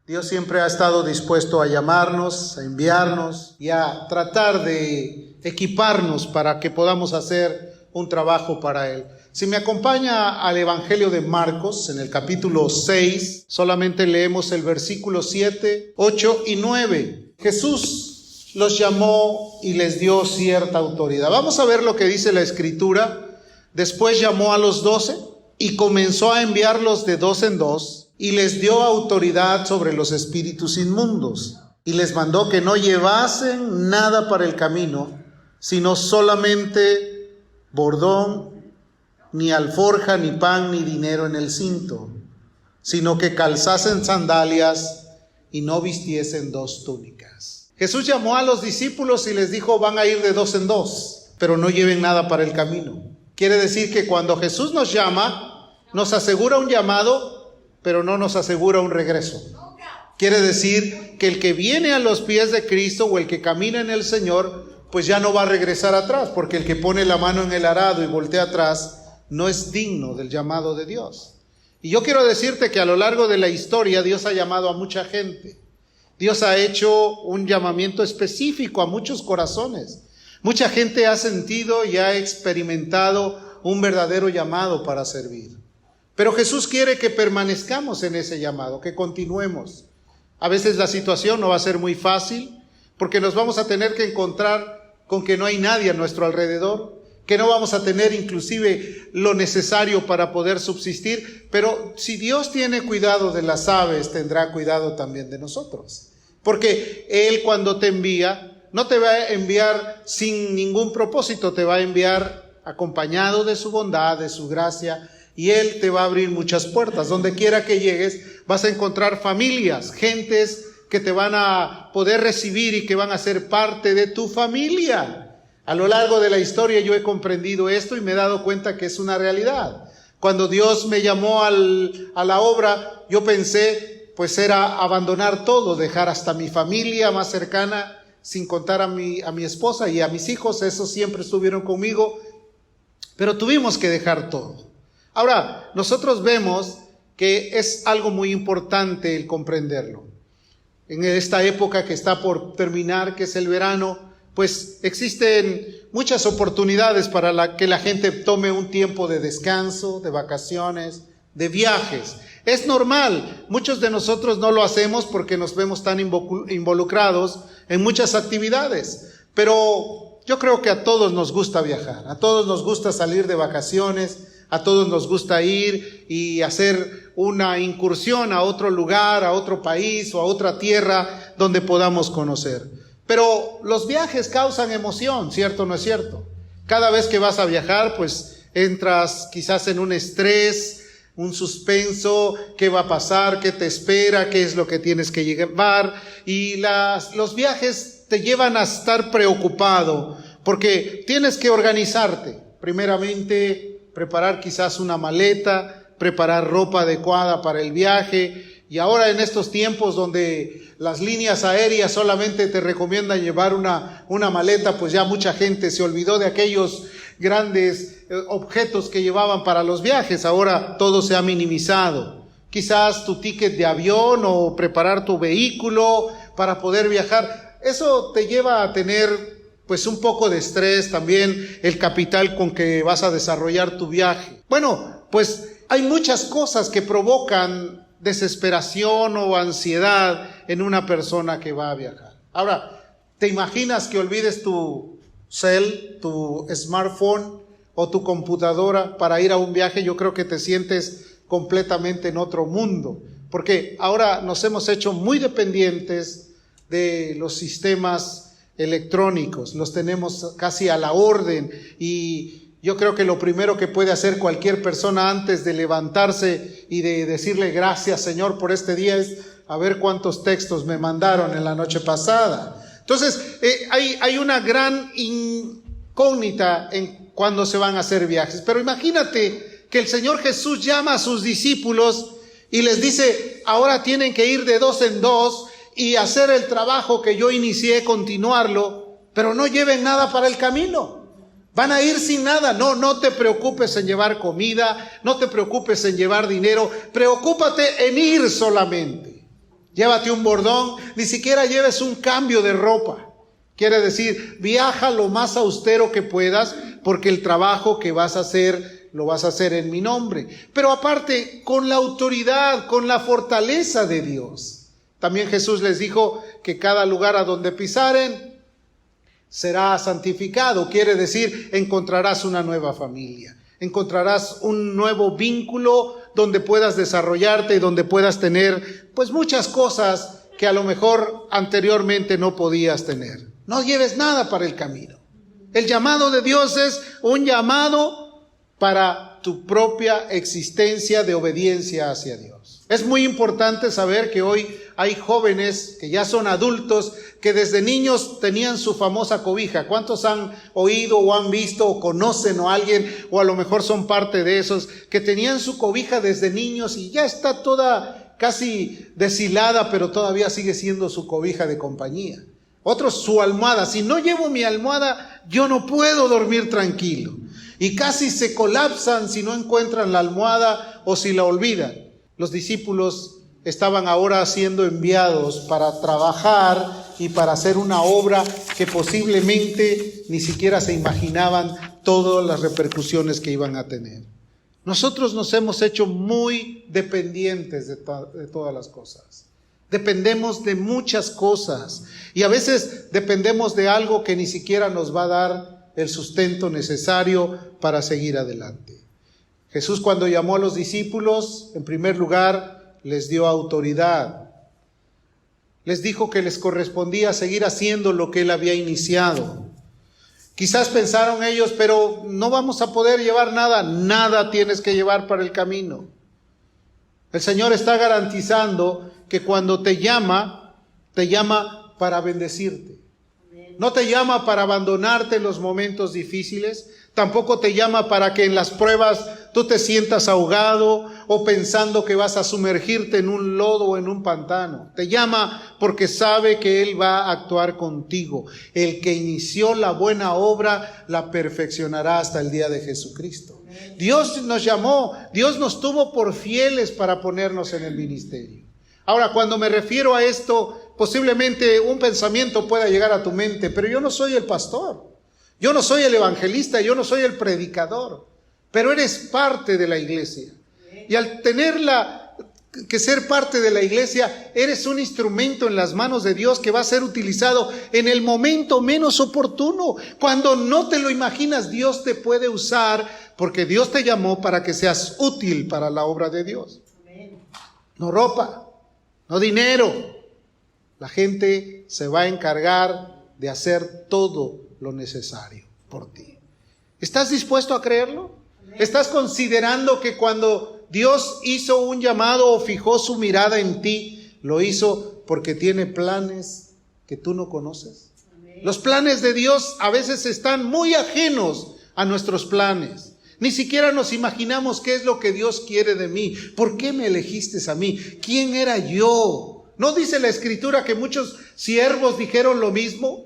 Dios siempre ha estado dispuesto a llamarnos, a enviarnos y a tratar de equiparnos para que podamos hacer un trabajo para Él. Si me acompaña al Evangelio de Marcos, en el capítulo 6, solamente leemos el versículo 7, 8 y 9. Jesús los llamó y les dio cierta autoridad. Vamos a ver lo que dice la Escritura. Después llamó a los 12 y comenzó a enviarlos de dos en dos y les dio autoridad sobre los espíritus inmundos. Y les mandó que no llevasen nada para el camino, sino solamente bordón, ni alforja, ni pan, ni dinero en el cinto, sino que calzasen sandalias y no vistiesen dos túnicas. Jesús llamó a los discípulos y les dijo: van a ir de dos en dos, pero no lleven nada para el camino. Quiere decir que cuando Jesús nos llama, nos asegura un llamado, pero no nos asegura un regreso. Quiere decir que el que viene a los pies de Cristo o el que camina en el Señor, pues ya no va a regresar atrás, porque el que pone la mano en el arado y voltea atrás no es digno del llamado de Dios. Y yo quiero decirte que a lo largo de la historia Dios ha llamado a mucha gente. Dios ha hecho un llamamiento específico a muchos corazones. Mucha gente ha sentido y ha experimentado un verdadero llamado para servir. Pero Jesús quiere que permanezcamos en ese llamado, que continuemos. A veces la situación no va a ser muy fácil, porque nos vamos a tener que encontrar con que no hay nadie a nuestro alrededor, que no vamos a tener inclusive lo necesario para poder subsistir, pero si Dios tiene cuidado de las aves, tendrá cuidado también de nosotros. Porque Él, cuando te envía, no te va a enviar sin ningún propósito, te va a enviar acompañado de su bondad, de su gracia, y Él te va a abrir muchas puertas. Donde quiera que llegues, vas a encontrar familias, gentes que te van a poder recibir y que van a ser parte de tu familia. A lo largo de la historia yo he comprendido esto y me he dado cuenta que es una realidad. Cuando Dios me llamó a la obra, yo pensé, pues era abandonar todo, dejar hasta mi familia más cercana, sin contar a mi esposa y a mis hijos. Esos siempre estuvieron conmigo, pero tuvimos que dejar todo. Ahora, nosotros vemos que es algo muy importante el comprenderlo. En esta época que está por terminar, que es el verano, pues existen muchas oportunidades para que la gente tome un tiempo de descanso, de vacaciones, de viajes. Es normal, muchos de nosotros no lo hacemos porque nos vemos tan involucrados en muchas actividades, pero yo creo que a todos nos gusta viajar, a todos nos gusta salir de vacaciones, a todos nos gusta ir y hacer una incursión a otro lugar, a otro país o a otra tierra donde podamos conocer. Pero los viajes causan emoción, ¿cierto o no es cierto? Cada vez que vas a viajar, pues entras quizás en un estrés, un suspenso, qué va a pasar, qué te espera, qué es lo que tienes que llevar. Y los viajes te llevan a estar preocupado, porque tienes que organizarte. Primeramente, preparar quizás una maleta, preparar ropa adecuada para el viaje. Y ahora en estos tiempos donde las líneas aéreas solamente te recomiendan llevar una maleta, pues ya mucha gente se olvidó de aquellos grandes objetos que llevaban para los viajes. Ahora todo se ha minimizado. Quizás tu ticket de avión o preparar tu vehículo para poder viajar. Eso te lleva a tener pues un poco de estrés, también el capital con que vas a desarrollar tu viaje. Bueno, pues hay muchas cosas que provocan desesperación o ansiedad en una persona que va a viajar. Ahora, ¿te imaginas que olvides tu tu smartphone o tu computadora para ir a un viaje? Yo creo que te sientes completamente en otro mundo, porque ahora nos hemos hecho muy dependientes de los sistemas electrónicos, los tenemos casi a la orden, y yo creo que lo primero que puede hacer cualquier persona antes de levantarse y de decirle gracias, Señor, por este día, es a ver cuántos textos me mandaron en la noche pasada. Entonces, hay una gran incógnita en cuando se van a hacer viajes. Pero imagínate que el Señor Jesús llama a sus discípulos y les dice: ahora tienen que ir de dos en dos y hacer el trabajo que yo inicié, continuarlo, pero no lleven nada para el camino. Van a ir sin nada. No te preocupes en llevar comida, no te preocupes en llevar dinero, preocúpate en ir solamente. llévate un bordón, ni siquiera lleves un cambio de ropa. Quiere decir, viaja lo más austero que puedas, porque el trabajo que vas a hacer, lo vas a hacer en mi nombre. Pero aparte, con la autoridad, con la fortaleza de Dios. También Jesús les dijo que cada lugar a donde pisaren será santificado. Quiere decir, encontrarás una nueva familia. Encontrarás un nuevo vínculo donde puedas desarrollarte y donde puedas tener pues muchas cosas que a lo mejor anteriormente no podías tener. No lleves nada para el camino. El llamado de Dios es un llamado para tu propia existencia de obediencia hacia Dios. Es muy importante saber que hoy hay jóvenes que ya son adultos que desde niños tenían su famosa cobija. ¿Cuántos han oído o han visto o conocen a alguien o a lo mejor son parte de esos que tenían su cobija desde niños y ya está toda casi deshilada, pero todavía sigue siendo su cobija de compañía? Otros su almohada. Si no llevo mi almohada, yo no puedo dormir tranquilo. Y casi se colapsan si no encuentran la almohada o si la olvidan. Los discípulos estaban ahora siendo enviados para trabajar y para hacer una obra que posiblemente ni siquiera se imaginaban todas las repercusiones que iban a tener. Nosotros nos hemos hecho muy dependientes de todas las cosas. Dependemos de muchas cosas y a veces dependemos de algo que ni siquiera nos va a dar el sustento necesario para seguir adelante. Jesús, cuando llamó a los discípulos, en primer lugar les dio autoridad. Les dijo que les correspondía seguir haciendo lo que él había iniciado. Quizás pensaron ellos, pero no vamos a poder llevar nada. Nada tienes que llevar para el camino. El Señor está garantizando que cuando te llama para bendecirte. No te llama para abandonarte en los momentos difíciles. Tampoco te llama para que en las pruebas tú te sientas ahogado o pensando que vas a sumergirte en un lodo o en un pantano. Te llama porque sabe que Él va a actuar contigo. El que inició la buena obra la perfeccionará hasta el día de Jesucristo. Dios nos llamó, Dios nos tuvo por fieles para ponernos en el ministerio. Ahora, cuando me refiero a esto, posiblemente un pensamiento pueda llegar a tu mente, pero yo no soy el pastor. Yo no soy el evangelista, yo no soy el predicador, pero eres parte de la iglesia. Y al tenerla que ser parte de la iglesia, eres un instrumento en las manos de Dios que va a ser utilizado en el momento menos oportuno. Cuando no te lo imaginas, Dios te puede usar porque Dios te llamó para que seas útil para la obra de Dios. No ropa, no dinero. La gente se va a encargar de hacer todo lo necesario por ti. ¿Estás dispuesto a creerlo? ¿Estás considerando que cuando Dios hizo un llamado o fijó su mirada en ti, lo hizo porque tiene planes que tú no conoces? Los planes de Dios a veces están muy ajenos a nuestros planes. Ni siquiera nos imaginamos qué es lo que Dios quiere de mí. ¿Por qué me elegiste a mí? ¿Quién era yo? ¿No dice la Escritura que muchos siervos dijeron lo mismo?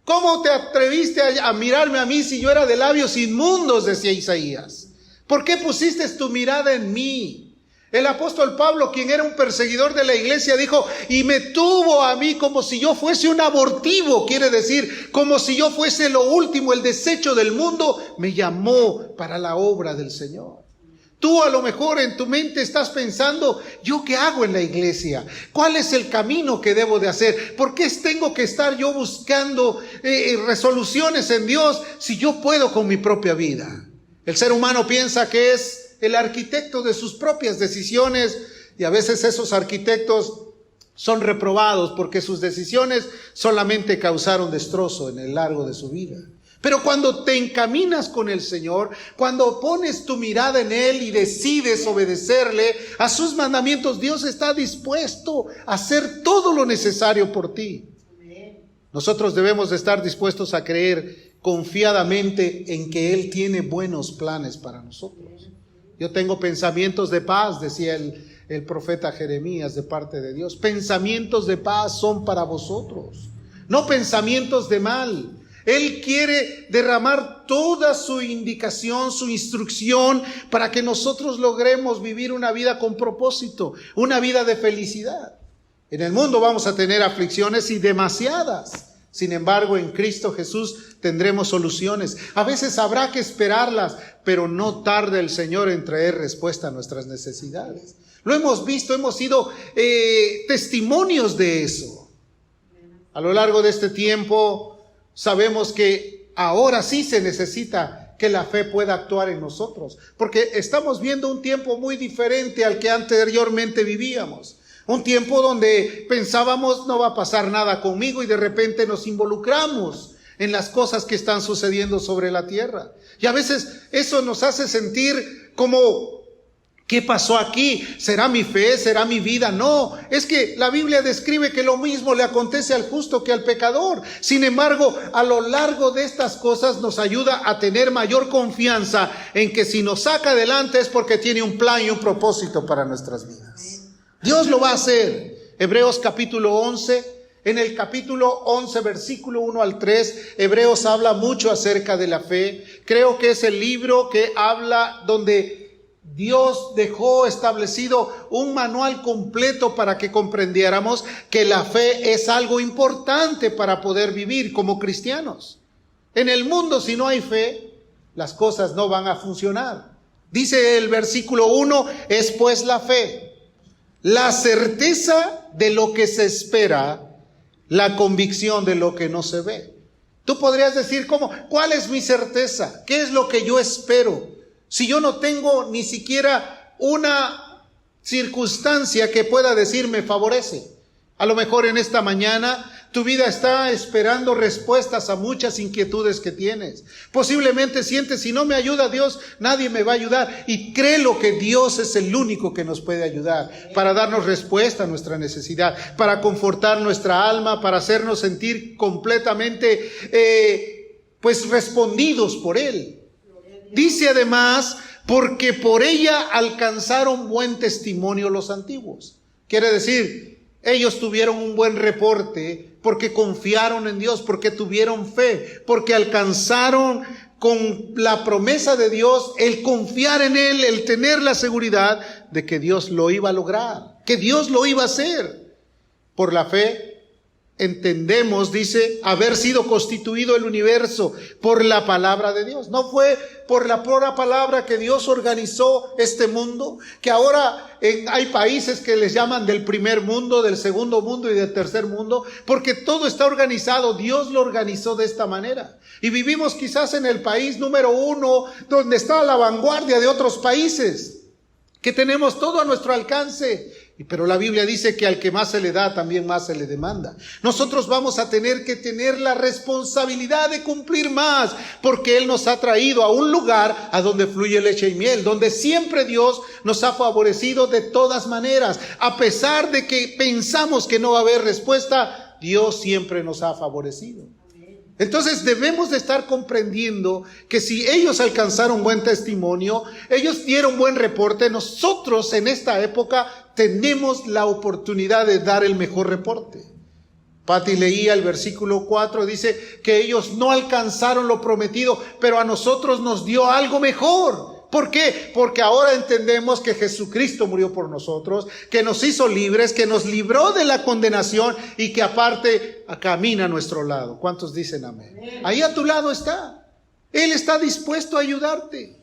¿Cómo te atreviste a mirarme a mí si yo era de labios inmundos? Decía Isaías. ¿Por qué pusiste tu mirada en mí? El apóstol Pablo, quien era un perseguidor de la iglesia, dijo, y me tuvo a mí como si yo fuese un abortivo. Quiere decir, como si yo fuese lo último, el desecho del mundo. Me llamó para la obra del Señor. Tú a lo mejor en tu mente estás pensando, ¿yo qué hago en la iglesia? ¿Cuál es el camino que debo de hacer? ¿Por qué tengo que estar yo buscando resoluciones en Dios si yo puedo con mi propia vida? El ser humano piensa que es el arquitecto de sus propias decisiones y a veces esos arquitectos son reprobados porque sus decisiones solamente causaron destrozo en el largo de su vida. Pero cuando te encaminas con el Señor, cuando pones tu mirada en Él y decides obedecerle a sus mandamientos, Dios está dispuesto a hacer todo lo necesario por ti. Nosotros debemos de estar dispuestos a creer confiadamente en que Él tiene buenos planes para nosotros. Yo tengo pensamientos de paz, decía el profeta Jeremías de parte de Dios. Pensamientos de paz son para vosotros, no pensamientos de mal. Él quiere derramar toda su indicación, su instrucción, para que nosotros logremos vivir una vida con propósito, una vida de felicidad. En el mundo vamos a tener aflicciones y demasiadas. Sin embargo, en Cristo Jesús tendremos soluciones. A veces habrá que esperarlas, pero no tarda el Señor en traer respuesta a nuestras necesidades. Lo hemos visto, hemos sido testimonios de eso. A lo largo de este tiempo sabemos que ahora sí se necesita que la fe pueda actuar en nosotros, porque estamos viendo un tiempo muy diferente al que anteriormente vivíamos. Un tiempo donde pensábamos no va a pasar nada conmigo y de repente nos involucramos en las cosas que están sucediendo sobre la tierra. Y a veces eso nos hace sentir como, ¿qué pasó aquí? ¿Será mi fe? ¿Será mi vida? No, es que la Biblia describe que lo mismo le acontece al justo que al pecador. Sin embargo, a lo largo de estas cosas nos ayuda a tener mayor confianza en que si nos saca adelante es porque tiene un plan y un propósito para nuestras vidas. Dios lo va a hacer. Hebreos capítulo 11, en el capítulo 11, versículo 1 al 3, Hebreos habla mucho acerca de la fe. Creo que es el libro que habla donde Dios dejó establecido un manual completo para que comprendiéramos que la fe es algo importante para poder vivir como cristianos. En el mundo, si no hay fe, las cosas no van a funcionar. Dice el versículo 1, es pues la fe, la certeza de lo que se espera, la convicción de lo que no se ve. Tú podrías decir, ¿cómo? ¿Cuál es mi certeza? ¿Qué es lo que yo espero? Si yo no tengo ni siquiera una circunstancia que pueda decir me favorece. A lo mejor en esta mañana tu vida está esperando respuestas a muchas inquietudes que tienes. Posiblemente sientes, si no me ayuda Dios, nadie me va a ayudar. Y créelo que Dios es el único que nos puede ayudar para darnos respuesta a nuestra necesidad, para confortar nuestra alma, para hacernos sentir completamente respondidos por Él. Dice además, porque por ella alcanzaron buen testimonio los antiguos. Quiere decir, ellos tuvieron un buen reporte porque confiaron en Dios, porque tuvieron fe, porque alcanzaron con la promesa de Dios el confiar en Él, el tener la seguridad de que Dios lo iba a lograr, que Dios lo iba a hacer. Por la fe entendemos, dice, haber sido constituido el universo por la palabra de Dios. No fue por la pura palabra que Dios organizó este mundo, que ahora hay países que les llaman del primer mundo, del segundo mundo y del tercer mundo, porque todo está organizado. Dios lo organizó de esta manera. Y vivimos quizás en el país número 1, donde está a la vanguardia de otros países, que tenemos todo a nuestro alcance. Pero la Biblia dice que al que más se le da, también más se le demanda. Nosotros vamos a tener que tener la responsabilidad de cumplir más, porque Él nos ha traído a un lugar a donde fluye leche y miel, donde siempre Dios nos ha favorecido de todas maneras. A pesar de que pensamos que no va a haber respuesta, Dios siempre nos ha favorecido. Entonces debemos de estar comprendiendo que si ellos alcanzaron buen testimonio, ellos dieron buen reporte, nosotros en esta época tenemos la oportunidad de dar el mejor reporte. Pati leía el versículo 4, dice que ellos no alcanzaron lo prometido, pero a nosotros nos dio algo mejor. ¿Por qué? Porque ahora entendemos que Jesucristo murió por nosotros, que nos hizo libres, que nos libró de la condenación y que aparte camina a nuestro lado. ¿Cuántos dicen amén? Ahí a tu lado está. Él está dispuesto a ayudarte.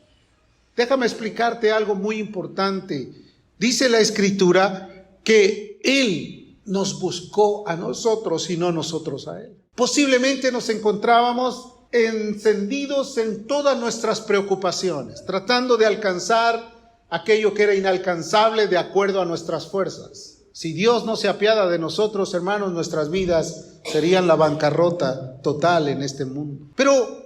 Déjame explicarte algo muy importante. Dice la Escritura que Él nos buscó a nosotros y no nosotros a Él. Posiblemente nos encontrábamos encendidos en todas nuestras preocupaciones, tratando de alcanzar aquello que era inalcanzable de acuerdo a nuestras fuerzas. Si Dios no se apiada de nosotros, hermanos, nuestras vidas serían la bancarrota total en este mundo. Pero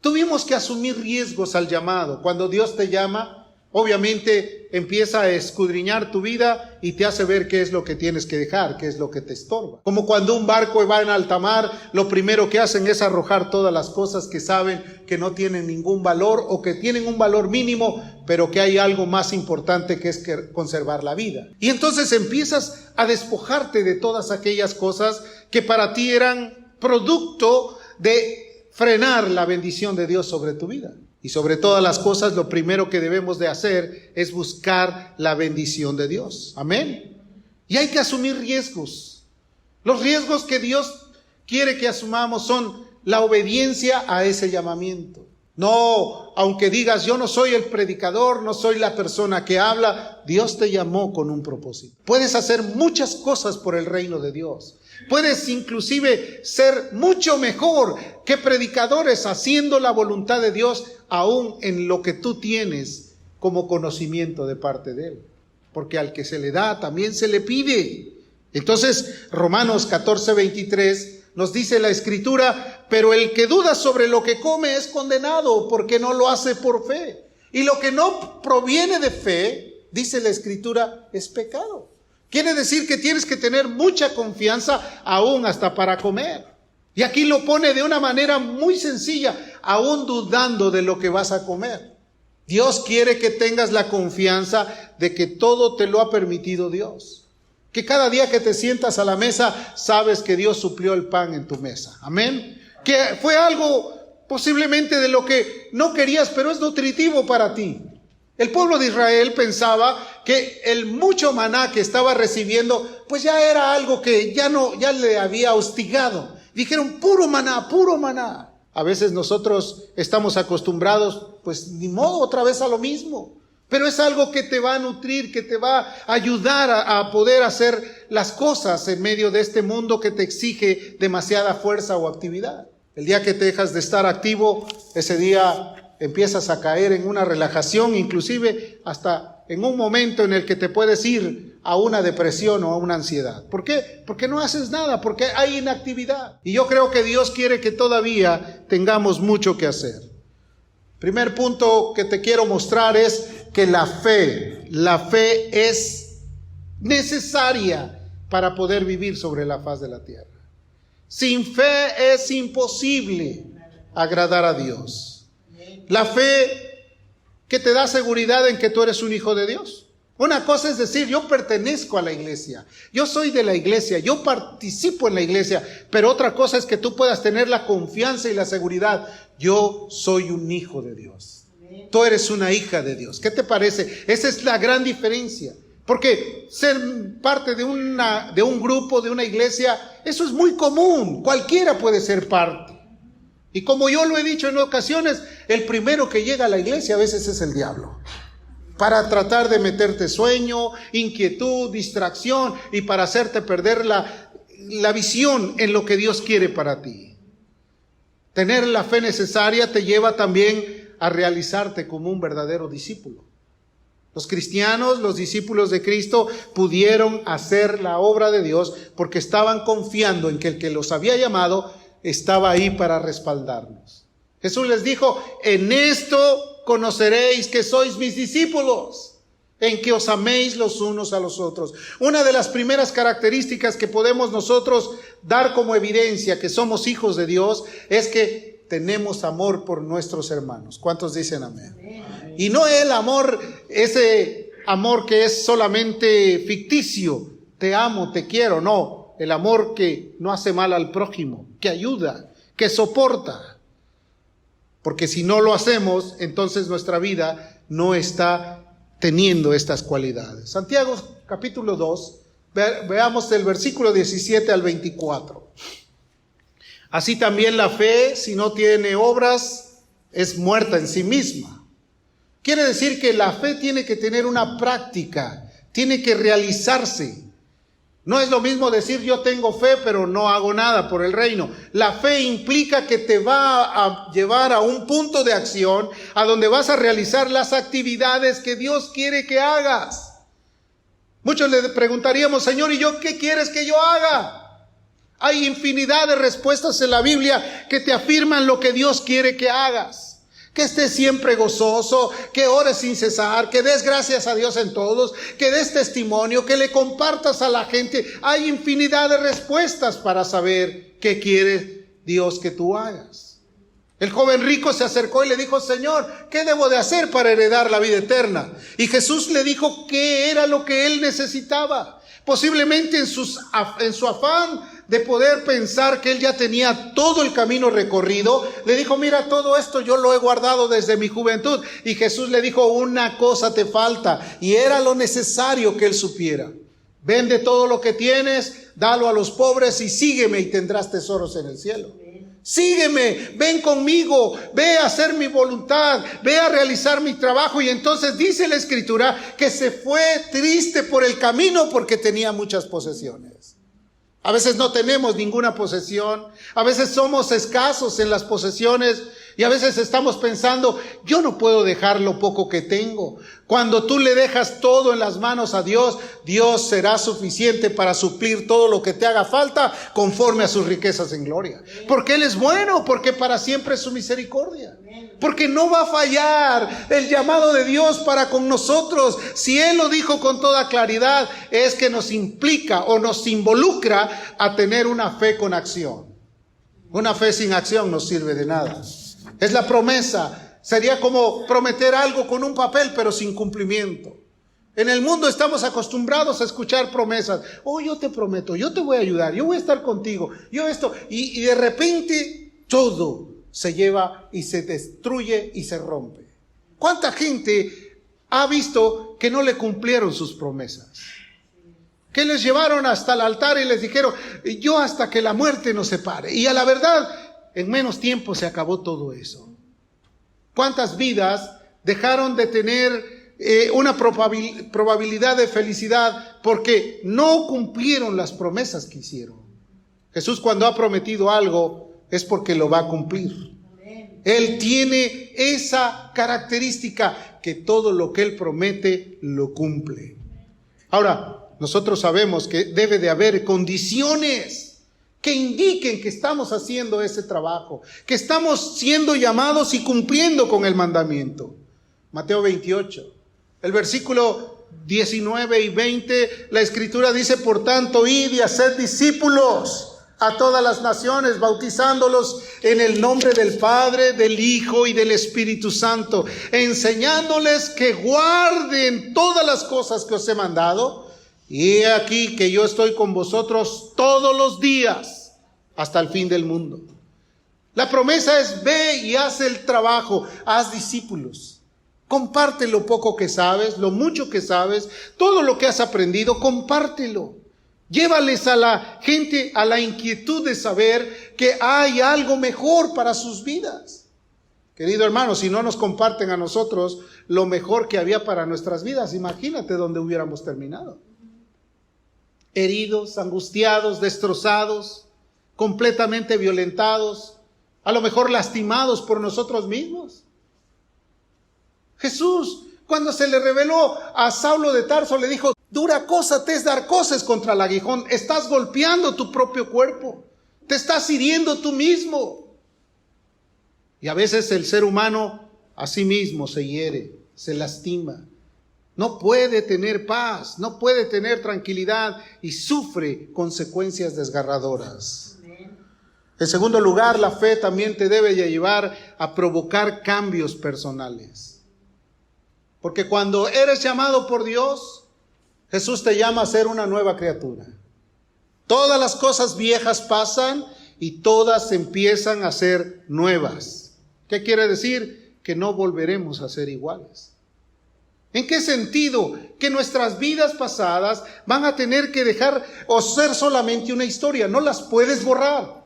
tuvimos que asumir riesgos al llamado. Cuando Dios te llama, obviamente empieza a escudriñar tu vida y te hace ver qué es lo que tienes que dejar, qué es lo que te estorba. Como cuando un barco va en alta mar, lo primero que hacen es arrojar todas las cosas que saben que no tienen ningún valor o que tienen un valor mínimo, pero que hay algo más importante que es conservar la vida. Y entonces empiezas a despojarte de todas aquellas cosas que para ti eran producto de frenar la bendición de Dios sobre tu vida. Y sobre todas las cosas, lo primero que debemos de hacer es buscar la bendición de Dios. Amén. Y hay que asumir riesgos. Los riesgos que Dios quiere que asumamos son la obediencia a ese llamamiento. No, aunque digas yo no soy el predicador, no soy la persona que habla, Dios te llamó con un propósito. Puedes hacer muchas cosas por el reino de Dios. Puedes inclusive ser mucho mejor que predicadores haciendo la voluntad de Dios, aún en lo que tú tienes como conocimiento de parte de Él. Porque al que se le da también se le pide. Entonces, Romanos 14:23 nos dice la Escritura: pero el que duda sobre lo que come es condenado, porque no lo hace por fe. Y lo que no proviene de fe, dice la Escritura, es pecado. Quiere decir que tienes que tener mucha confianza, aún hasta para comer. Y aquí lo pone de una manera muy sencilla: aún dudando de lo que vas a comer. Dios quiere que tengas la confianza de que todo te lo ha permitido Dios. Que cada día que te sientas a la mesa, sabes que Dios suplió el pan en tu mesa. Amén. Que fue algo posiblemente de lo que no querías, pero es nutritivo para ti. El pueblo de Israel pensaba que el mucho maná que estaba recibiendo, pues ya era algo que ya le había hostigado. Dijeron: puro maná, puro maná. A veces nosotros estamos acostumbrados, pues ni modo, otra vez a lo mismo. Pero es algo que te va a nutrir, que te va a ayudar a poder hacer las cosas en medio de este mundo que te exige demasiada fuerza o actividad. El día que te dejas de estar activo, ese día empiezas a caer en una relajación, inclusive hasta en un momento en el que te puedes ir a una depresión o a una ansiedad. ¿Por qué? Porque no haces nada, porque hay inactividad. Y yo creo que Dios quiere que todavía tengamos mucho que hacer. Primer punto que te quiero mostrar es que la fe es necesaria para poder vivir sobre la faz de la tierra. Sin fe es imposible agradar a Dios. La fe que te da seguridad en que tú eres un hijo de Dios. Una cosa es decir: yo pertenezco a la iglesia, yo soy de la iglesia, yo participo en la iglesia. Pero otra cosa es que tú puedas tener la confianza y la seguridad: yo soy un hijo de Dios. Tú eres una hija de Dios. ¿Qué te parece? Esa es la gran diferencia. Porque ser parte de un grupo, de una iglesia, eso es muy común. Cualquiera puede ser parte. Y como yo lo he dicho en ocasiones, el primero que llega a la iglesia a veces es el diablo. Para tratar de meterte sueño, inquietud, distracción, y para hacerte perder la visión en lo que Dios quiere para ti. Tener la fe necesaria te lleva también a realizarte como un verdadero discípulo. Los cristianos, los discípulos de Cristo, pudieron hacer la obra de Dios porque estaban confiando en que el que los había llamado estaba ahí para respaldarnos. Jesús les dijo: en esto conoceréis que sois mis discípulos, en que os améis los unos a los otros. Una de las primeras características que podemos nosotros dar como evidencia que somos hijos de Dios es que tenemos amor por nuestros hermanos. ¿Cuántos dicen amén? Amén. Y no el amor, ese amor que es solamente ficticio, te amo, te quiero, no. El amor que no hace mal al prójimo, que ayuda, que soporta. Porque si no lo hacemos, entonces nuestra vida no está teniendo estas cualidades. Santiago capítulo 2, veamos el versículo 17 al 24. Así también la fe, si no tiene obras, es muerta en sí misma. Quiere decir que la fe tiene que tener una práctica, tiene que realizarse. No es lo mismo decir yo tengo fe pero no hago nada por el reino. La fe implica que te va a llevar a un punto de acción a donde vas a realizar las actividades que Dios quiere que hagas. Muchos le preguntaríamos: Señor, ¿y yo qué quieres que yo haga? Hay infinidad de respuestas en la Biblia que te afirman lo que Dios quiere que hagas. Que estés siempre gozoso, que ores sin cesar, que des gracias a Dios en todos, que des testimonio, que le compartas a la gente. Hay infinidad de respuestas para saber qué quiere Dios que tú hagas. El joven rico se acercó y le dijo: Señor, ¿qué debo de hacer para heredar la vida eterna? Y Jesús le dijo qué era lo que él necesitaba. Posiblemente en su afán de poder pensar que él ya tenía todo el camino recorrido, le dijo: mira, todo esto yo lo he guardado desde mi juventud. Y Jesús le dijo: una cosa te falta. Y era lo necesario que él supiera. Vende todo lo que tienes, dalo a los pobres y sígueme y tendrás tesoros en el cielo. Sígueme, ven conmigo, ve a hacer mi voluntad, ve a realizar mi trabajo. Y entonces dice la Escritura que se fue triste por el camino porque tenía muchas posesiones. A veces no tenemos ninguna posesión, a veces somos escasos en las posesiones y a veces estamos pensando, yo no puedo dejar lo poco que tengo. Cuando tú le dejas todo en las manos a Dios, Dios será suficiente para suplir todo lo que te haga falta conforme a sus riquezas en gloria. Porque Él es bueno, porque para siempre es su misericordia. Porque no va a fallar el llamado de Dios para con nosotros. Si Él lo dijo con toda claridad, es que nos implica o nos involucra a tener una fe con acción. Una fe sin acción no sirve de nada. Es la promesa. Sería como prometer algo con un papel pero sin cumplimiento. En el mundo estamos acostumbrados a escuchar promesas. Oh, yo te prometo, yo te voy a ayudar, yo voy a estar contigo, yo esto. Y de repente todo se lleva y se destruye y se rompe. ¿Cuánta gente ha visto que no le cumplieron sus promesas? Que les llevaron hasta el altar y les dijeron, yo hasta que la muerte nos separe. Y a la verdad, en menos tiempo se acabó todo eso. ¿Cuántas vidas dejaron de tener una probabilidad de felicidad porque no cumplieron las promesas que hicieron? Jesús, cuando ha prometido algo, es porque lo va a cumplir. Él tiene esa característica, que todo lo que Él promete lo cumple. Ahora, nosotros sabemos que debe de haber condiciones que indiquen que estamos haciendo ese trabajo, que estamos siendo llamados y cumpliendo con el mandamiento. Mateo 28, el versículo 19 y 20, la Escritura dice: por tanto, id y haced discípulos a todas las naciones, bautizándolos en el nombre del Padre, del Hijo y del Espíritu Santo, enseñándoles que guarden todas las cosas que os he mandado. Y he aquí que yo estoy con vosotros todos los días hasta el fin del mundo. La promesa es: ve y haz el trabajo, haz discípulos. Comparte lo poco que sabes, lo mucho que sabes, todo lo que has aprendido, compártelo. Llévales a la gente a la inquietud de saber que hay algo mejor para sus vidas. Querido hermano, si no nos comparten a nosotros lo mejor que había para nuestras vidas, imagínate dónde hubiéramos terminado. Heridos, angustiados, destrozados, completamente violentados, a lo mejor lastimados por nosotros mismos. Jesús, cuando se le reveló a Saulo de Tarso, le dijo: dura cosa te es dar coces contra el aguijón. Estás golpeando tu propio cuerpo, te estás hiriendo tú mismo. Y a veces el ser humano a sí mismo se hiere, se lastima. No puede tener paz, no puede tener tranquilidad y sufre consecuencias desgarradoras. En segundo lugar, la fe también te debe llevar a provocar cambios personales. Porque cuando eres llamado por Dios, Jesús te llama a ser una nueva criatura. Todas las cosas viejas pasan y todas empiezan a ser nuevas. ¿Qué quiere decir? Que no volveremos a ser iguales. ¿En qué sentido? Que nuestras vidas pasadas van a tener que dejar o ser solamente una historia. No las puedes borrar.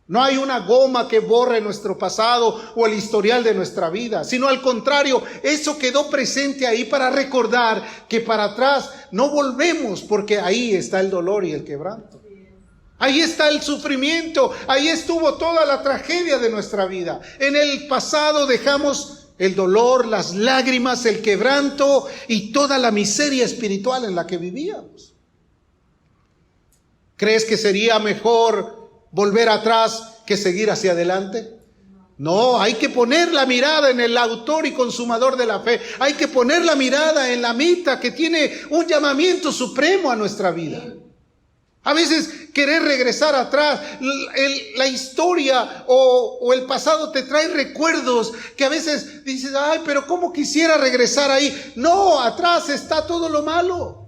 No hay una goma que borre nuestro pasado o el historial de nuestra vida, sino al contrario, eso quedó presente ahí para recordar que para atrás no volvemos, porque ahí está el dolor y el quebranto. Ahí está el sufrimiento, ahí estuvo toda la tragedia de nuestra vida. En el pasado dejamos el dolor, las lágrimas, el quebranto y toda la miseria espiritual en la que vivíamos. ¿Crees que sería mejor volver atrás que seguir hacia adelante? No, hay que poner la mirada en el autor y consumador de la fe. Hay que poner la mirada en la meta que tiene un llamamiento supremo a nuestra vida. A veces querer regresar atrás, la historia o el pasado te trae recuerdos que a veces dices: ay, pero cómo quisiera regresar ahí. No, atrás está todo lo malo.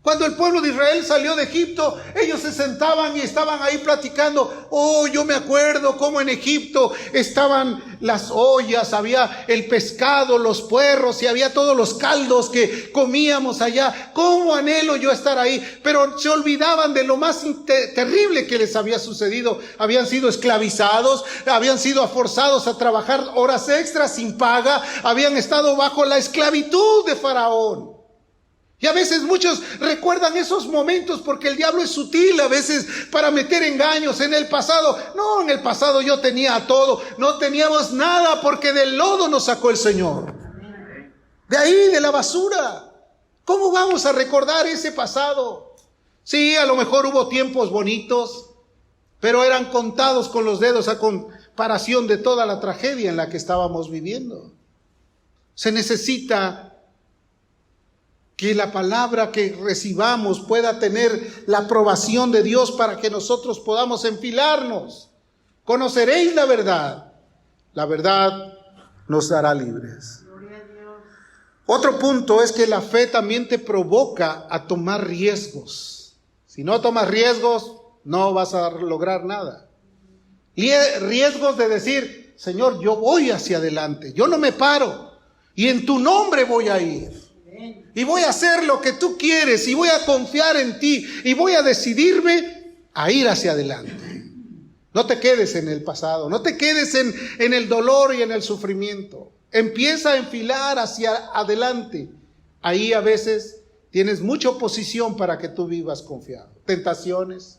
Cuando el pueblo de Israel salió de Egipto, ellos se sentaban y estaban ahí platicando. Oh, yo me acuerdo cómo en Egipto estaban las ollas, había el pescado, los puerros y había todos los caldos que comíamos allá. ¿Cómo anhelo yo estar ahí? Pero se olvidaban de lo más terrible que les había sucedido. Habían sido esclavizados, habían sido forzados a trabajar horas extras sin paga, habían estado bajo la esclavitud de Faraón. Y a veces muchos recuerdan esos momentos porque el diablo es sutil a veces para meter engaños. En el pasado, no, en el pasado yo tenía todo, no teníamos nada porque del lodo nos sacó el Señor. De ahí, de la basura. ¿Cómo vamos a recordar ese pasado? Sí, a lo mejor hubo tiempos bonitos, pero eran contados con los dedos a comparación de toda la tragedia en la que estábamos viviendo. Se necesita que la palabra que recibamos pueda tener la aprobación de Dios para que nosotros podamos enfilarnos. Conoceréis la verdad nos hará libres. Otro punto es que la fe también te provoca a tomar riesgos. Si no tomas riesgos, no vas a lograr nada. Y riesgos de decir, Señor, yo voy hacia adelante, yo no me paro, y en tu nombre voy a ir. Y voy a hacer lo que tú quieres, y voy a confiar en ti, y voy a decidirme a ir hacia adelante. No te quedes en el pasado, no te quedes en el dolor y en el sufrimiento. Empieza a enfilar hacia adelante. Ahí a veces tienes mucha oposición para que tú vivas confiado. Tentaciones,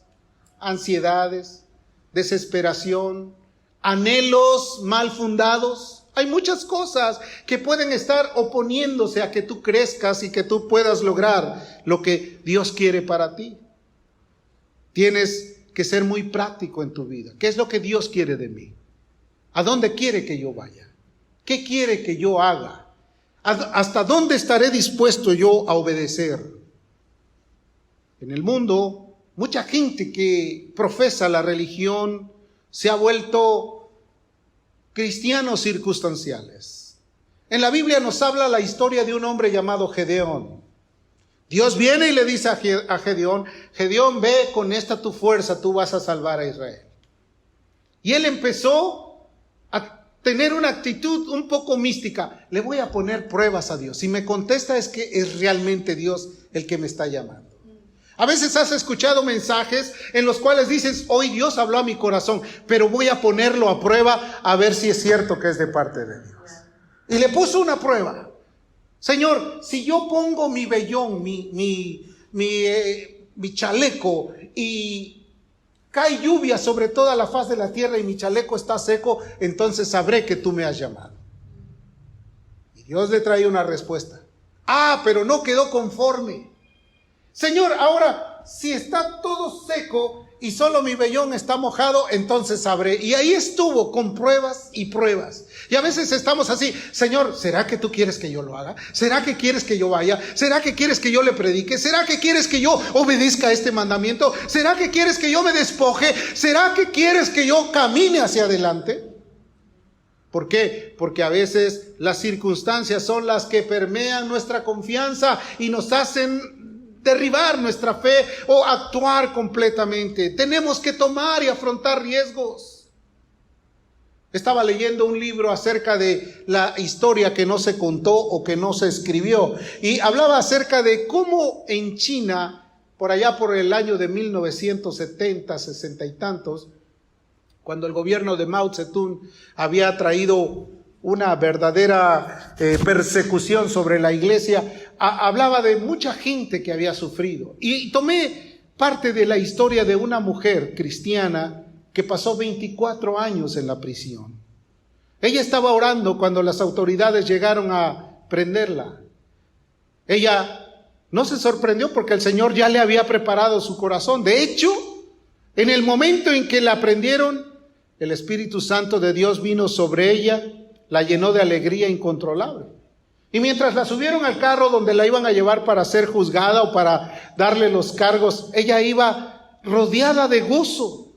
ansiedades, desesperación, anhelos mal fundados. Hay muchas cosas que pueden estar oponiéndose a que tú crezcas y que tú puedas lograr lo que Dios quiere para ti. Tienes que ser muy práctico en tu vida. ¿Qué es lo que Dios quiere de mí? ¿A dónde quiere que yo vaya? ¿Qué quiere que yo haga? ¿Hasta dónde estaré dispuesto yo a obedecer? En el mundo, mucha gente que profesa la religión se ha vuelto cristianos circunstanciales. En la Biblia nos habla la historia de un hombre llamado Gedeón. Dios viene y le dice a Gedeón, Gedeón, ve con esta tu fuerza, tú vas a salvar a Israel. Y él empezó a tener una actitud un poco mística. Le voy a poner pruebas a Dios. Si me contesta es que es realmente Dios el que me está llamando. A veces has escuchado mensajes en los cuales dices, hoy Dios habló a mi corazón, pero voy a ponerlo a prueba a ver si es cierto que es de parte de Dios. Y le puso una prueba. Señor, si yo pongo mi vellón, mi chaleco y cae lluvia sobre toda la faz de la tierra y mi chaleco está seco, entonces sabré que tú me has llamado. Y Dios le trae una respuesta. Pero no quedó conforme. Señor, ahora, si está todo seco y solo mi vellón está mojado, entonces sabré. Y ahí estuvo con pruebas y pruebas. Y a veces estamos así, Señor, ¿será que tú quieres que yo lo haga? ¿Será que quieres que yo vaya? ¿Será que quieres que yo le predique? ¿Será que quieres que yo obedezca a este mandamiento? ¿Será que quieres que yo me despoje? ¿Será que quieres que yo camine hacia adelante? ¿Por qué? Porque a veces las circunstancias son las que permean nuestra confianza y nos hacen derribar nuestra fe o actuar completamente. Tenemos que tomar y afrontar riesgos. Estaba leyendo un libro acerca de la historia que no se contó o que no se escribió, y hablaba acerca de cómo en China, por allá por el año de 1970, 60 y tantos, cuando el gobierno de Mao Zedong había traído una verdadera persecución sobre la iglesia, hablaba de mucha gente que había sufrido. Y tomé parte de la historia de una mujer cristiana que pasó 24 años en la prisión. Ella estaba orando cuando las autoridades llegaron a prenderla. Ella no se sorprendió porque el Señor ya le había preparado su corazón. De hecho, en el momento en que la prendieron, el Espíritu Santo de Dios vino sobre ella, la llenó de alegría incontrolable. Y mientras la subieron al carro donde la iban a llevar para ser juzgada o para darle los cargos, ella iba rodeada de gozo.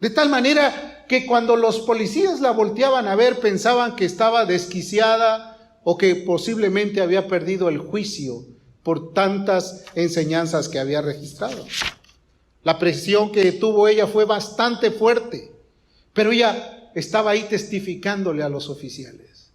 De tal manera que cuando los policías la volteaban a ver, pensaban que estaba desquiciada o que posiblemente había perdido el juicio por tantas enseñanzas que había registrado. La presión que tuvo ella fue bastante fuerte, pero ella estaba ahí testificándole a los oficiales.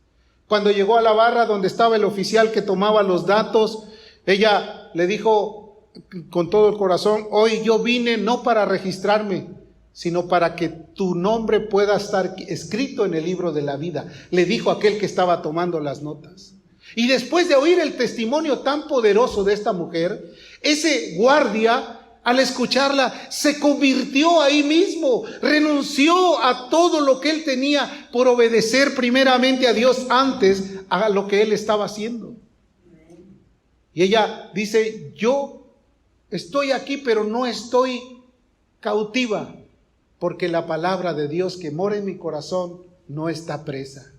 Cuando llegó a la barra donde estaba el oficial que tomaba los datos, ella le dijo con todo el corazón: hoy yo vine no para registrarme, sino para que tu nombre pueda estar escrito en el libro de la vida, le dijo aquel que estaba tomando las notas. Y después de oír el testimonio tan poderoso de esta mujer, ese guardia, al escucharla, se convirtió ahí mismo, renunció a todo lo que él tenía por obedecer primeramente a Dios antes a lo que él estaba haciendo. Y ella dice: yo estoy aquí, pero no estoy cautiva, porque la palabra de Dios que mora en mi corazón no está presa.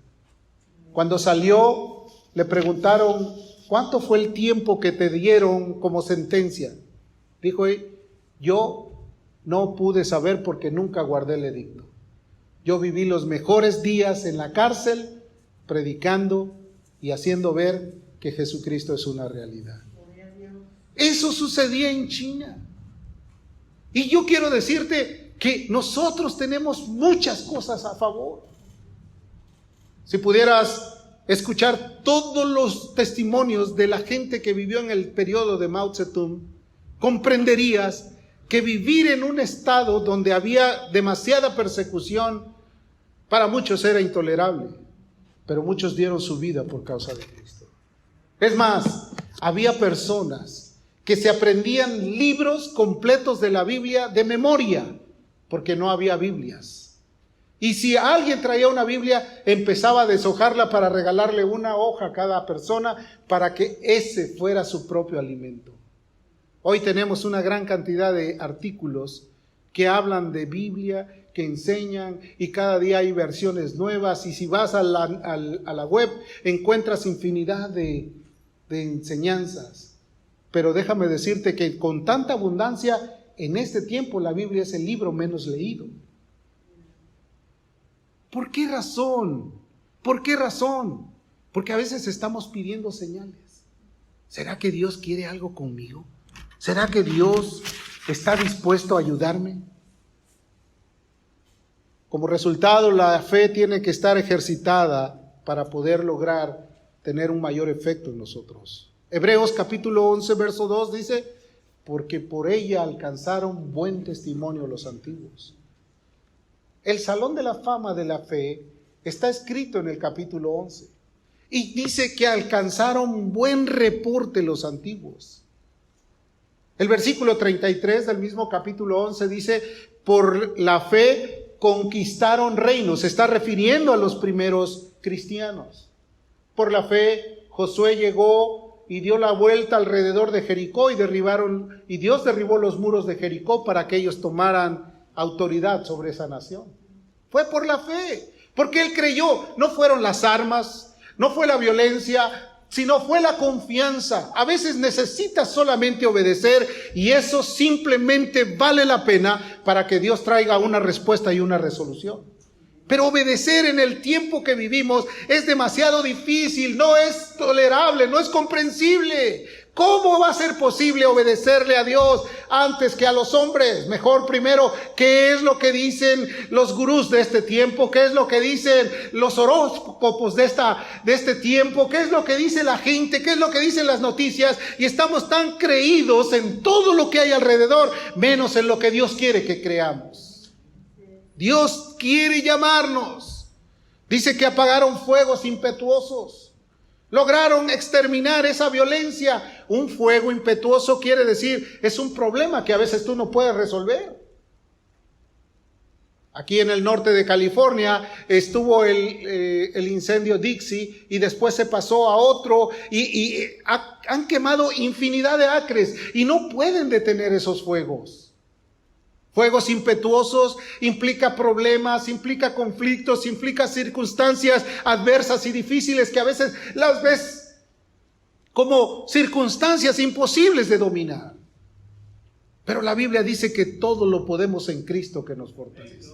Cuando salió, le preguntaron: ¿cuánto fue el tiempo que te dieron como sentencia? Dijo: yo no pude saber porque nunca guardé el edicto. Yo viví los mejores días en la cárcel, predicando y haciendo ver que Jesucristo es una realidad. Eso sucedía en China. Y yo quiero decirte que nosotros tenemos muchas cosas a favor. Si pudieras escuchar todos los testimonios de la gente que vivió en el periodo de Mao Zedong, comprenderías que vivir en un estado donde había demasiada persecución, para muchos era intolerable, pero muchos dieron su vida por causa de Cristo. Es más, había personas que se aprendían libros completos de la Biblia de memoria, porque no había Biblias. Y si alguien traía una Biblia, empezaba a deshojarla para regalarle una hoja a cada persona para que ese fuera su propio alimento. Hoy tenemos una gran cantidad de artículos que hablan de Biblia, que enseñan, y cada día hay versiones nuevas. Y si vas a la web, encuentras infinidad de enseñanzas. Pero déjame decirte que con tanta abundancia, en este tiempo la Biblia es el libro menos leído. ¿Por qué razón? ¿Por qué razón? Porque a veces estamos pidiendo señales. ¿Será que Dios quiere algo conmigo? ¿Será que Dios está dispuesto a ayudarme? Como resultado, la fe tiene que estar ejercitada para poder lograr tener un mayor efecto en nosotros. Hebreos capítulo 11, verso 2 dice: porque por ella alcanzaron buen testimonio los antiguos. El Salón de la Fama de la Fe está escrito en el capítulo 11 y dice que alcanzaron buen reporte los antiguos. El versículo 33 del mismo capítulo 11 dice: por la fe conquistaron reinos. Se está refiriendo a los primeros cristianos. Por la fe Josué llegó y dio la vuelta alrededor de Jericó y Dios derribó los muros de Jericó para que ellos tomaran autoridad sobre esa nación. Fue por la fe, porque él creyó. No fueron las armas, no fue la violencia, sino fue la confianza. A veces necesitas solamente obedecer y eso simplemente vale la pena para que Dios traiga una respuesta y una resolución. Pero obedecer en el tiempo que vivimos es demasiado difícil, no es tolerable, no es comprensible. ¿Cómo va a ser posible obedecerle a Dios antes que a los hombres? Mejor primero, ¿qué es lo que dicen los gurús de este tiempo? ¿Qué es lo que dicen los horóscopos de este tiempo? ¿Qué es lo que dice la gente? ¿Qué es lo que dicen las noticias? Y estamos tan creídos en todo lo que hay alrededor, menos en lo que Dios quiere que creamos. Dios quiere llamarnos. Dice que apagaron fuegos impetuosos. Lograron exterminar esa violencia. Un fuego impetuoso quiere decir, es un problema que a veces tú no puedes resolver. Aquí en el norte de California estuvo el incendio Dixie y después se pasó a otro y han quemado infinidad de acres y no pueden detener esos fuegos. Fuegos impetuosos implica problemas, implica conflictos, implica circunstancias adversas y difíciles que a veces las ves como circunstancias imposibles de dominar. Pero la Biblia dice que todo lo podemos en Cristo que nos fortalece.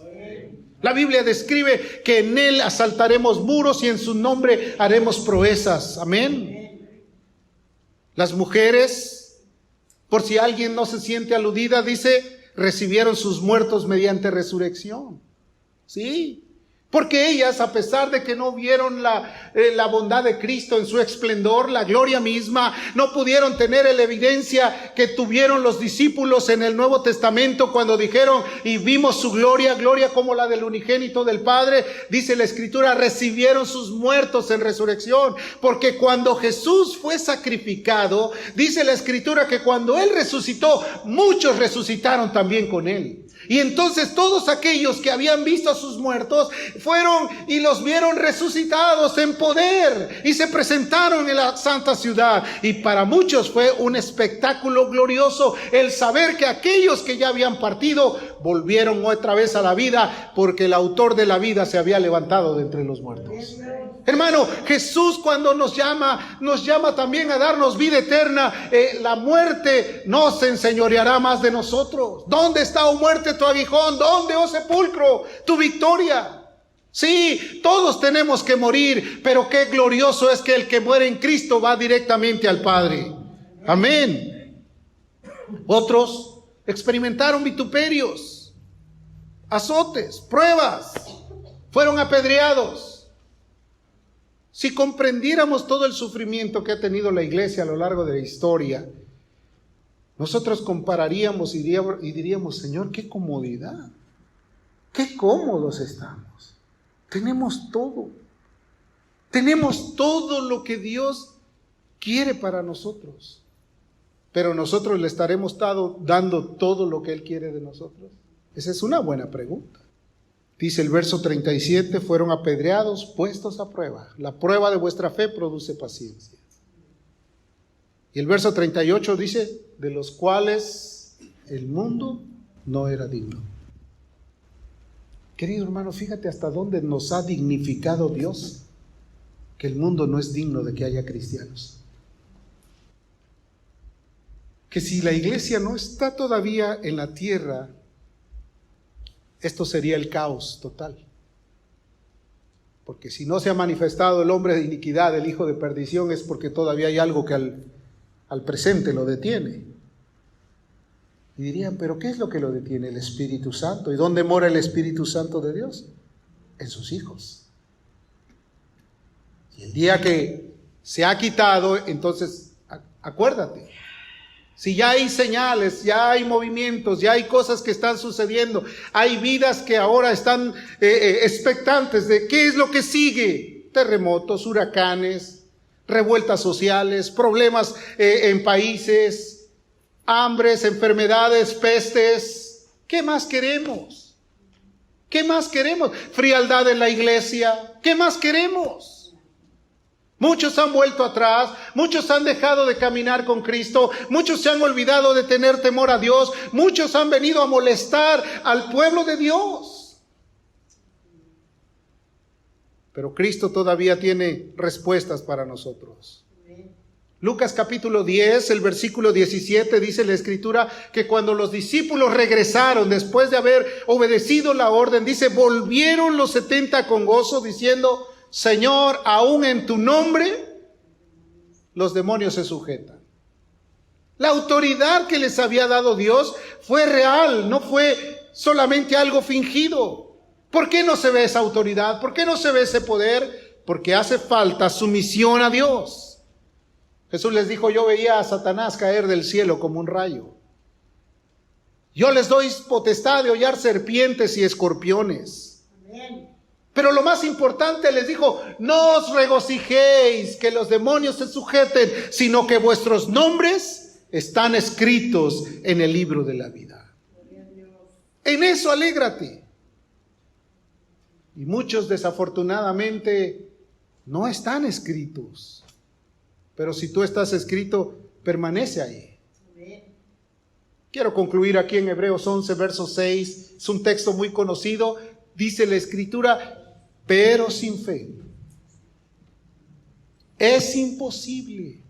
La Biblia describe que en Él asaltaremos muros y en su nombre haremos proezas. Amén. Las mujeres, por si alguien no se siente aludida, dice, recibieron sus muertos mediante resurrección. Sí, porque ellas, a pesar de que no vieron la bondad de Cristo en su esplendor, la gloria misma, no pudieron tener la evidencia que tuvieron los discípulos en el Nuevo Testamento cuando dijeron, y vimos su gloria, gloria como la del unigénito del Padre. Dice la Escritura, recibieron sus muertos en resurrección, porque cuando Jesús fue sacrificado, dice la Escritura que cuando Él resucitó, muchos resucitaron también con Él. Y entonces todos aquellos que habían visto a sus muertos fueron y los vieron resucitados en poder y se presentaron en la santa ciudad. Y para muchos fue un espectáculo glorioso el saber que aquellos que ya habían partido volvieron otra vez a la vida, porque el autor de la vida se había levantado de entre los muertos. Hermano, Jesús cuando nos llama también a darnos vida eterna. La muerte no se enseñoreará más de nosotros. ¿Dónde está, oh muerte, tu aguijón? ¿Dónde, oh sepulcro, tu victoria? Sí, todos tenemos que morir, pero qué glorioso es que el que muere en Cristo va directamente al Padre. Amén. Otros experimentaron vituperios, azotes, pruebas, fueron apedreados. Si comprendiéramos todo el sufrimiento que ha tenido la iglesia a lo largo de la historia, nosotros compararíamos y diríamos, Señor, qué comodidad, qué cómodos estamos. Tenemos todo lo que Dios quiere para nosotros, pero nosotros le estaremos dando todo lo que Él quiere de nosotros. Esa es una buena pregunta. Dice el verso 37, fueron apedreados, puestos a prueba. La prueba de vuestra fe produce paciencia. Y el verso 38 dice, de los cuales el mundo no era digno. Querido hermano, fíjate hasta dónde nos ha dignificado Dios, que el mundo no es digno de que haya cristianos. Que si la iglesia no está todavía en la tierra, esto sería el caos total. Porque si no se ha manifestado el hombre de iniquidad, el hijo de perdición, es porque todavía hay algo que al presente lo detiene. Y dirían, ¿pero qué es lo que lo detiene? El Espíritu Santo. ¿Y dónde mora el Espíritu Santo de Dios? En sus hijos. Y el día que se ha quitado, entonces acuérdate. Si ya hay señales, ya hay movimientos, ya hay cosas que están sucediendo, hay vidas que ahora están expectantes de qué es lo que sigue. Terremotos, huracanes, revueltas sociales, problemas en países, hambres, enfermedades, pestes. ¿Qué más queremos? ¿Qué más queremos? Frialdad en la iglesia. ¿Qué más queremos? Muchos han vuelto atrás, muchos han dejado de caminar con Cristo, muchos se han olvidado de tener temor a Dios, muchos han venido a molestar al pueblo de Dios. Pero Cristo todavía tiene respuestas para nosotros. Lucas capítulo 10, el versículo 17, dice la Escritura que cuando los discípulos regresaron después de haber obedecido la orden, dice, volvieron los 70 con gozo diciendo, Señor, aún en tu nombre los demonios se sujetan. La autoridad que les había dado Dios fue real, no fue solamente algo fingido. ¿Por qué no se ve esa autoridad? ¿Por qué no se ve ese poder? Porque hace falta sumisión a Dios. Jesús les dijo, yo veía a Satanás caer del cielo como un rayo. Yo les doy potestad de hollar serpientes y escorpiones. Amén. Pero lo más importante les dijo, no os regocijéis que los demonios se sujeten, sino que vuestros nombres están escritos en el libro de la vida. En eso alégrate. Y muchos desafortunadamente no están escritos. Pero si tú estás escrito, permanece ahí. Quiero concluir aquí en Hebreos 11, verso 6. Es un texto muy conocido. Dice la Escritura, pero sin fe es imposible.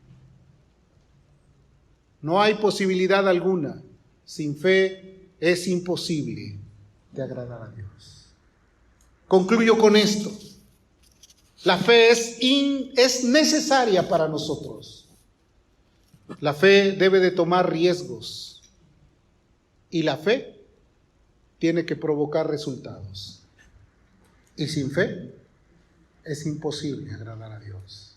No hay posibilidad alguna. Sin fe es imposible de agradar a Dios. Concluyo con esto. La fe es necesaria para nosotros. La fe debe de tomar riesgos y la fe tiene que provocar resultados. Y sin fe es imposible agradar a Dios.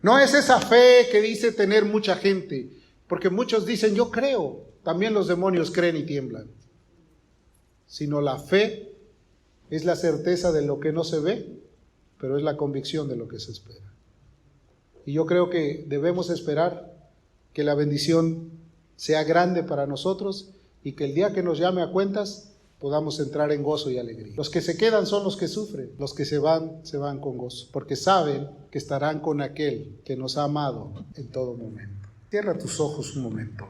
No es esa fe que dice tener mucha gente, porque muchos dicen yo creo, también los demonios creen y tiemblan. Sino la fe es la certeza de lo que no se ve, pero es la convicción de lo que se espera. Y yo creo que debemos esperar que la bendición sea grande para nosotros y que el día que nos llame a cuentas podamos entrar en gozo y alegría. Los que se quedan son los que sufren, los que se van con gozo, porque saben que estarán con aquel que nos ha amado en todo momento. Cierra tus ojos un momento.